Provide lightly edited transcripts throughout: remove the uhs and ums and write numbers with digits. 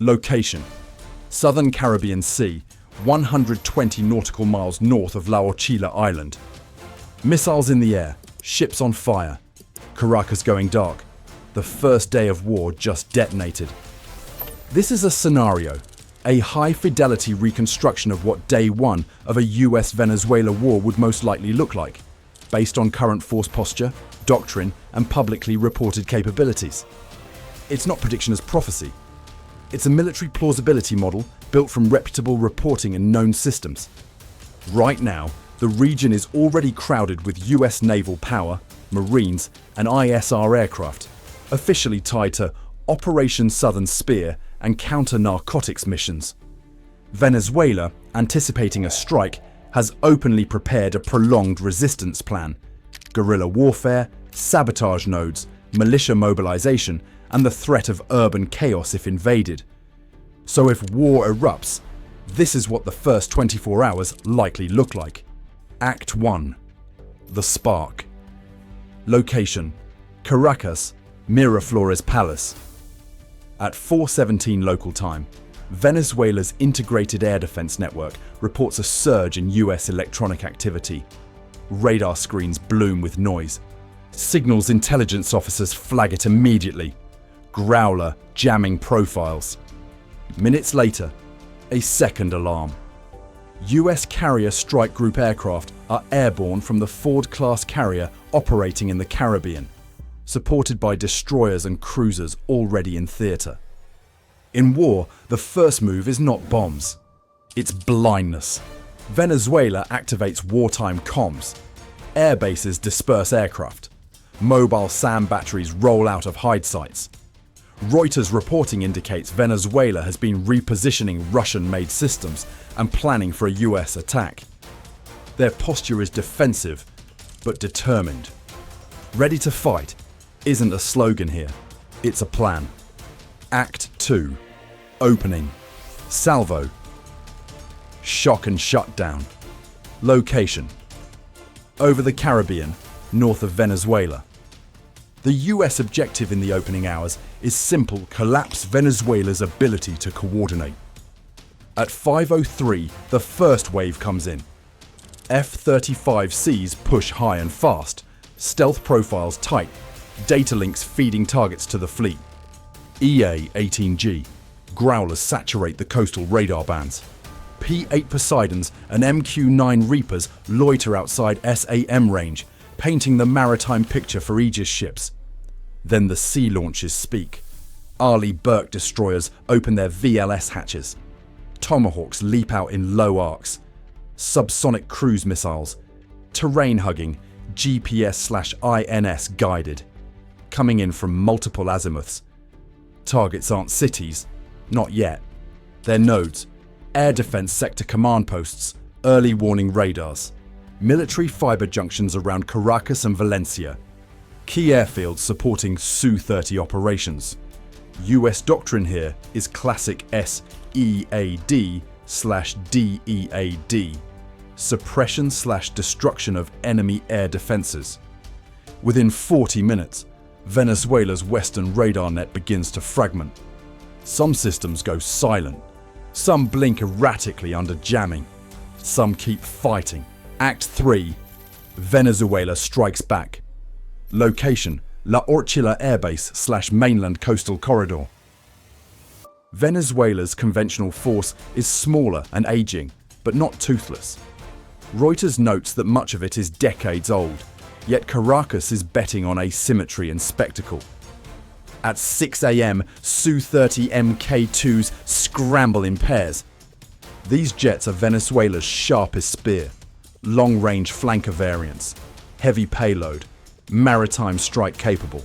Location: Southern Caribbean Sea, 120 nautical miles north of La Orchila Island. Missiles in the air, ships on fire. Caracas going dark. The first day of war just detonated. This is a scenario, a high-fidelity reconstruction of what day one of a US-Venezuela war would most likely look like, based on current force posture, doctrine, and publicly reported capabilities. It's not prediction as prophecy. It's a military plausibility model built from reputable reporting and known systems. Right now, the region is already crowded with US naval power, Marines, and ISR aircraft, officially tied to Operation Southern Spear and counter-narcotics missions. Venezuela, anticipating a strike, has openly prepared a prolonged resistance plan: guerrilla warfare, sabotage nodes, militia mobilization, and the threat of urban chaos if invaded. So if war erupts, this is what the first 24 hours likely look like. Act 1. The Spark. Location: Caracas, Miraflores Palace. At 4:17 local time, Venezuela's integrated air defense network reports a surge in US electronic activity. Radar screens bloom with noise. Signals intelligence officers flag it immediately. Growler jamming profiles. Minutes later, a second alarm. US carrier strike group aircraft are airborne from the Ford-class carrier operating in the Caribbean, supported by destroyers and cruisers already in theatre. In war, the first move is not bombs. It's blindness. Venezuela activates wartime comms. Air bases disperse aircraft. Mobile SAM batteries roll out of hide sites. Reuters reporting indicates Venezuela has been repositioning Russian-made systems and planning for a US attack. Their posture is defensive, but determined. Ready to fight isn't a slogan here, it's a plan. Act 2. Opening. Salvo. Shock and shutdown. Location: over the Caribbean, north of Venezuela. The US objective in the opening hours is simple: collapse Venezuela's ability to coordinate. At 5:03, the first wave comes in. F-35Cs push high and fast, stealth profiles tight, data links feeding targets to the fleet. EA-18G, Growlers saturate the coastal radar bands. P-8 Poseidons and MQ-9 Reapers loiter outside SAM range, painting the maritime picture for Aegis ships. Then the sea launches speak. Arleigh Burke destroyers open their VLS hatches. Tomahawks leap out in low arcs. Subsonic cruise missiles. Terrain-hugging, GPS/INS guided. Coming in from multiple azimuths. Targets aren't cities. Not yet. They're nodes. Air defense sector command posts. Early warning radars. Military fiber junctions around Caracas and Valencia. Key airfields supporting Su-30 operations. US doctrine here is classic SEAD/DEAD. Suppression/destruction of enemy air defenses. Within 40 minutes, Venezuela's western radar net begins to fragment. Some systems go silent. Some blink erratically under jamming. Some keep fighting. Act 3. Venezuela strikes back. Location: La Orchila Airbase/mainland coastal corridor. Venezuela's conventional force is smaller and aging, but not toothless. Reuters notes that much of it is decades old, yet Caracas is betting on asymmetry and spectacle. At 6 a.m, Su-30 Mk2s scramble in pairs. These jets are Venezuela's sharpest spear. Long-range flanker variants, heavy payload, maritime strike capable.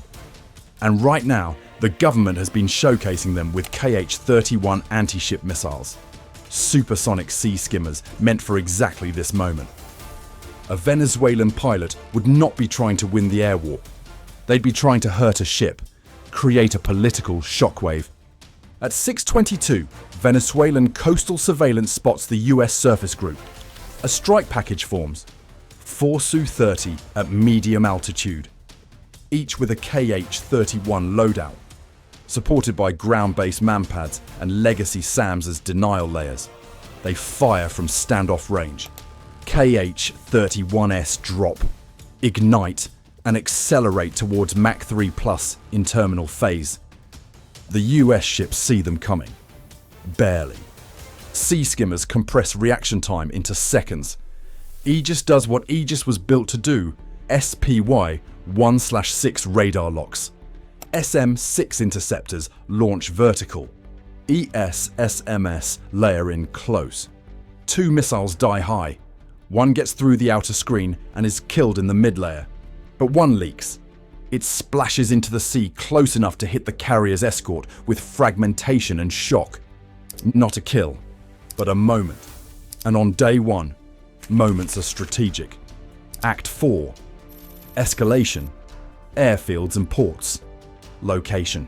And right now, the government has been showcasing them with KH-31 anti-ship missiles, supersonic sea skimmers meant for exactly this moment. A Venezuelan pilot would not be trying to win the air war. They'd be trying to hurt a ship, create a political shockwave. At 6:22, Venezuelan coastal surveillance spots the US surface group. A strike package forms. 4 Su-30 at medium altitude, each with a KH-31 loadout. supported by ground-based manpads and legacy SAMs as denial layers. They fire from standoff range. KH-31S drop, ignite, and accelerate towards Mach 3+ in terminal phase. The US ships see them coming. Barely. Sea skimmers compress reaction time into seconds. Aegis does what Aegis was built to do, SPY 1/6 radar locks. SM-6 interceptors launch vertical. ES-SMS layer in close. 2 missiles die high. One gets through the outer screen and is killed in the mid-layer. But one leaks. It splashes into the sea close enough to hit the carrier's escort with fragmentation and shock. Not a kill, but a moment. And on day one, moments are strategic. Act 4. Escalation. Airfields and ports. Location.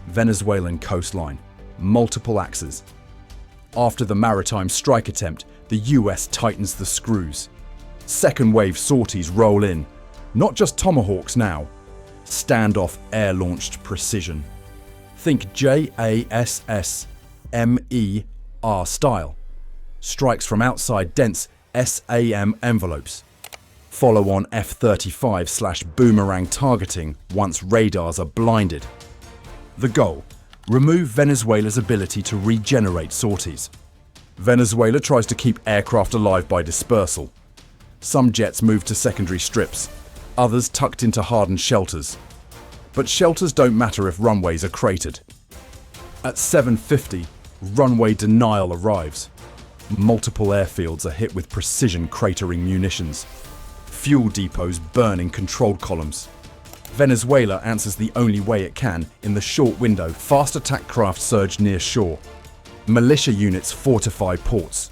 Venezuelan coastline. Multiple axes. After the maritime strike attempt, the US tightens the screws. Second wave sorties roll in. Not just Tomahawks now. Standoff air-launched precision. Think JASSMER style. Strikes from outside dense SAM envelopes. Follow on F-35/boomerang targeting once radars are blinded. The goal: remove Venezuela's ability to regenerate sorties. Venezuela tries to keep aircraft alive by dispersal. Some jets move to secondary strips, others tucked into hardened shelters. But shelters don't matter if runways are cratered. At 7:50, runway denial arrives. Multiple airfields are hit with precision cratering munitions. Fuel depots burn in controlled columns. Venezuela answers the only way it can in the short window. Fast attack craft surge near shore. Militia units fortify ports.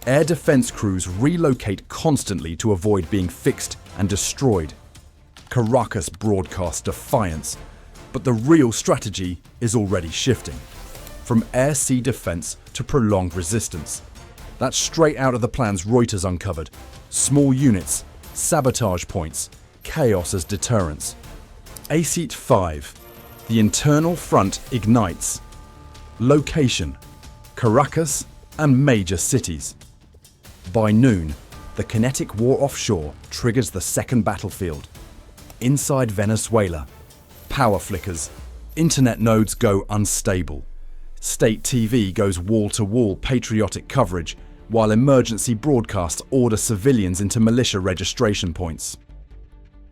Air defense crews relocate constantly to avoid being fixed and destroyed. Caracas broadcasts defiance, but the real strategy is already shifting. From air-sea defense to prolonged resistance. That's straight out of the plans Reuters uncovered. Small units, sabotage points, chaos as deterrence. ASEAT 5. The internal front ignites. Location: Caracas and major cities. By noon, the kinetic war offshore triggers the second battlefield. Inside Venezuela, power flickers, internet nodes go unstable. State TV goes wall-to-wall patriotic coverage, while emergency broadcasts order civilians into militia registration points.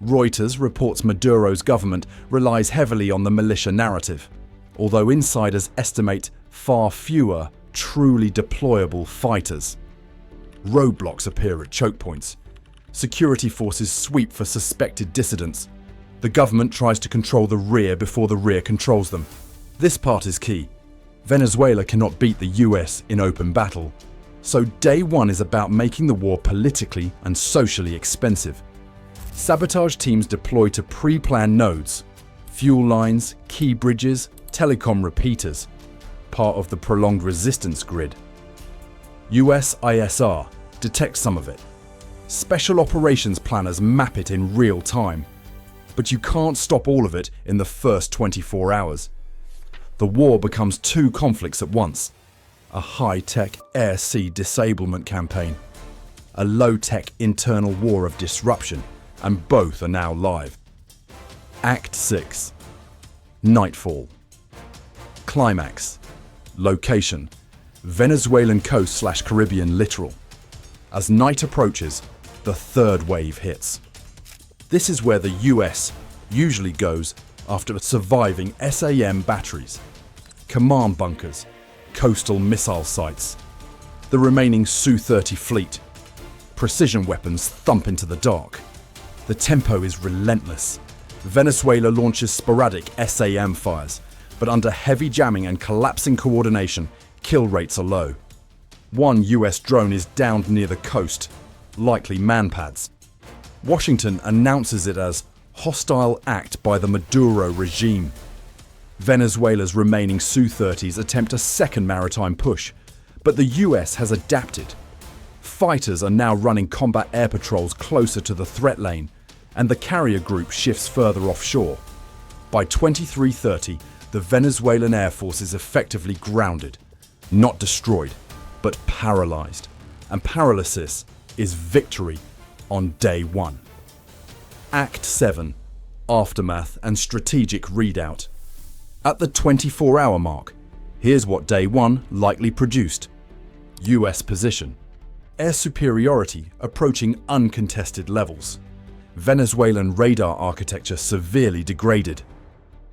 Reuters reports Maduro's government relies heavily on the militia narrative, although insiders estimate far fewer truly deployable fighters. Roadblocks appear at choke points. Security forces sweep for suspected dissidents. The government tries to control the rear before the rear controls them. This part is key. Venezuela cannot beat the US in open battle, so day one is about making the war politically and socially expensive. Sabotage teams deploy to pre-planned nodes, fuel lines, key bridges, telecom repeaters, part of the prolonged resistance grid. US ISR detects some of it. Special operations planners map it in real time, but you can't stop all of it in the first 24 hours. The war becomes two conflicts at once: a high-tech air-sea disablement campaign, a low-tech internal war of disruption, and both are now live. Act 6. Nightfall. Climax. Location: Venezuelan coast/Caribbean littoral. As night approaches, the third wave hits. This is where the US usually goes after surviving SAM batteries, command bunkers, coastal missile sites, the remaining Su-30 fleet. Precision weapons thump into the dark. The tempo is relentless. Venezuela launches sporadic SAM fires, but under heavy jamming and collapsing coordination, kill rates are low. One US drone is downed near the coast, likely manpads. Washington announces it as hostile act by the Maduro regime. Venezuela's remaining Su-30s attempt a second maritime push, but the US has adapted. Fighters are now running combat air patrols closer to the threat lane, and the carrier group shifts further offshore. By 23:30, the Venezuelan Air Force is effectively grounded, not destroyed, but paralyzed. And paralysis is victory on day one. Act 7. Aftermath and strategic readout. At the 24-hour mark, here's what day one likely produced. US position. Air superiority approaching uncontested levels. Venezuelan radar architecture severely degraded.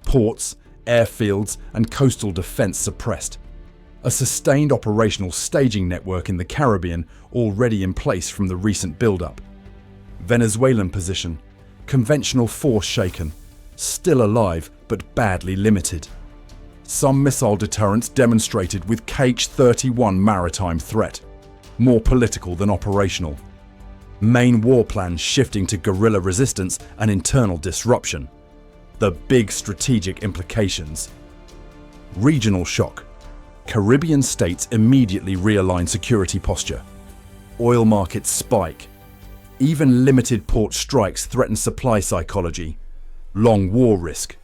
Ports, airfields, and coastal defense suppressed. A sustained operational staging network in the Caribbean already in place from the recent build-up. Venezuelan position. Conventional force shaken. Still alive, but badly limited. Some missile deterrence demonstrated with KH-31 maritime threat. More political than operational. Main war plans shifting to guerrilla resistance and internal disruption. The big strategic implications. Regional shock. Caribbean states immediately realign security posture. Oil markets spike. Even limited port strikes threaten supply psychology. Long war risk.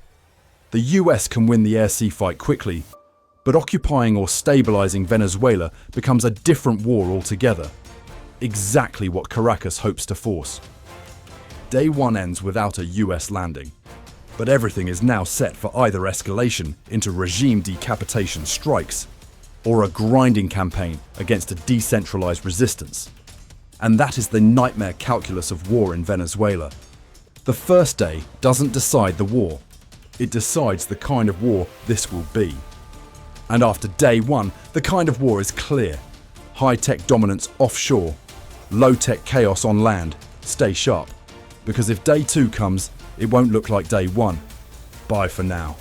The US can win the air-sea fight quickly, but occupying or stabilizing Venezuela becomes a different war altogether. Exactly what Caracas hopes to force. Day one ends without a US landing, but everything is now set for either escalation into regime decapitation strikes or a grinding campaign against a decentralized resistance. And that is the nightmare calculus of war in Venezuela. The first day doesn't decide the war. It decides the kind of war this will be. And after day one, the kind of war is clear. High-tech dominance offshore, low-tech chaos on land. Stay sharp, because if day two comes, it won't look like day one. Bye for now.